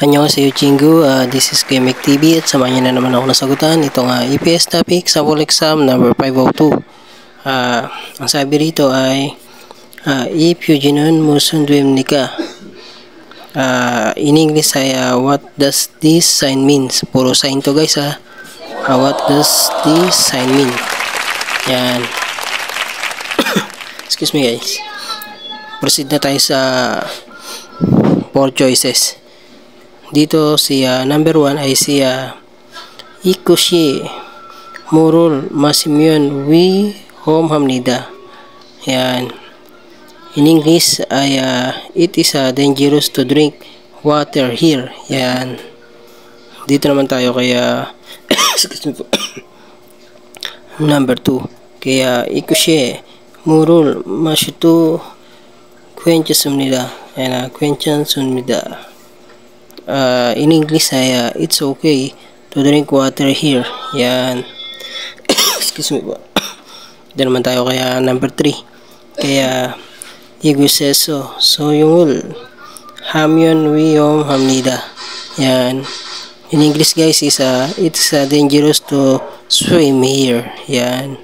Annyeonghaseyo Chingu, this is Gemic TV at samahan niyo na naman ako nasagutan itong EPS topic, sample exam number 502. Ang sabi rito ay if Yujinon Musun Duemnika. In English ay what does this sign means? Puro sign to guys what does this sign mean? Yan. Excuse me guys. Proceed na tayo sa 4 choices. Dito si number 1 ay si Ikushi Murul Masimyon Wi Hom Hamnida. Yan. In English ay it is dangerous to drink water here. Yan. Dito naman tayo kaya number 2 kaya Ikushi Murul Mashutu Kwenchasumnida. Yan, Kwenchasumnida. In English ay it's okay to drink water here. Yan. Excuse me po. Dito naman tayo kaya number 3 kaya Iguseso Soyungul Hamyon Wiyom Hamnida. Yan. In English guys is it's dangerous to swim here. Yan.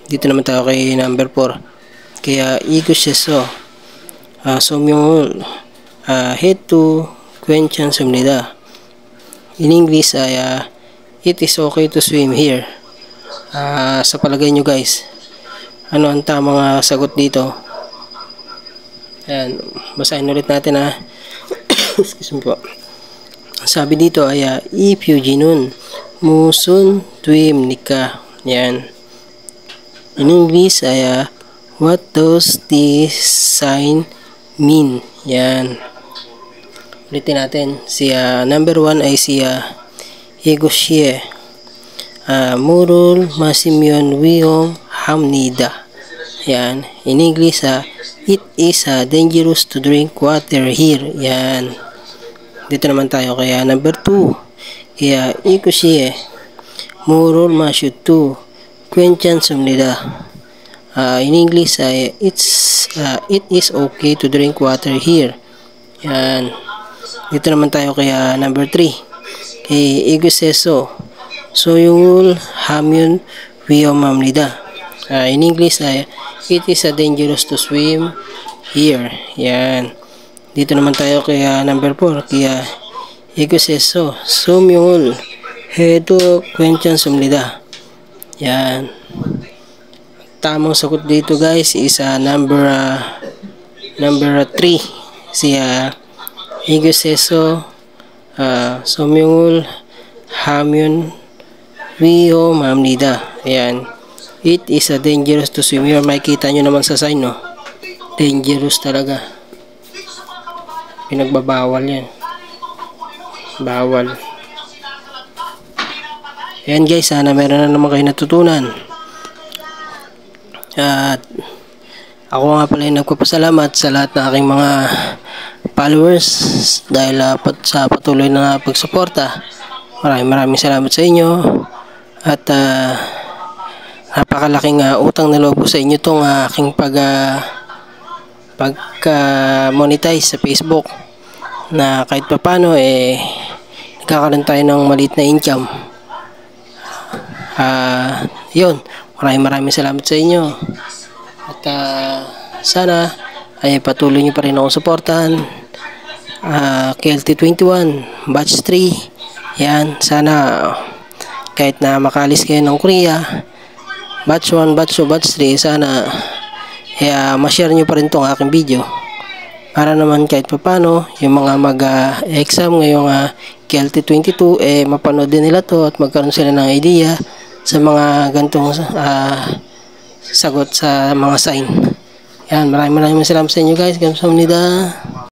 Dito naman tayo kay number 4 kaya Iguseso Somyungul head to Kwenchasumnida. In English ay it is okay to swim here. Sa palagay nyo guys, ano ang tamang sagot dito? Ayan, basahin ulit natin Excuse me po. Sabi dito ay if Yujinon Musun Duemnika. Yan. In English ay what does this sign mean? Yan. Ulitin natin. Si number 1 ay si Igushi Murul Masimyon Wiyom Hamnida. Yan. In English it is dangerous to drink water here. Yan. Dito naman tayo kaya number 2 kaya Igushi Murul Mashutu Kwenchasumnida. In English it is okay to drink water here. Yan. Dito naman tayo kaya number 3 kay Iguseso Soyungul Hamyon Wiyom Hamnida. In English it is dangerous to swim here. Yan. Dito naman tayo kaya number 4 kaya Iguseso Somyungul Hedo Kwenchasumnida. Yan. Tamang sagot dito guys is number 3 si Iguseso Somyungul Hamyon Wiyom Hamnida. Ayan. It is dangerous to swim here. Makikita nyo naman sa sign, no? Dangerous talaga. Pinagbabawal yan. Bawal. Ayan guys, sana meron na naman kayo natutunan. At ako nga pala yung nagpapasalamat sa lahat ng aking mga followers dahil sa patuloy na pagsuporta. Maraming salamat sa inyo at napakalaking utang na loob sa inyo itong aking pagka-monetize sa Facebook na kahit papano nagkakaroon tayo ng maliit na income. Yun, maraming salamat sa inyo at sana ay patuloy nyo pa rin akong suportahan. KLT21 batch 3. Yan, sana kahit na makalis kayo ng Korea batch 1, batch 2, batch 3, sana ma-share nyo pa rin tong aking video para naman kahit papano yung mga mag-exam ngayong KLT22 mapanood din nila to at magkaroon sila ng idea sa mga gantong sagot sa mga sign. Yan, maraming salamat sa inyo guys. Kamsahamnida.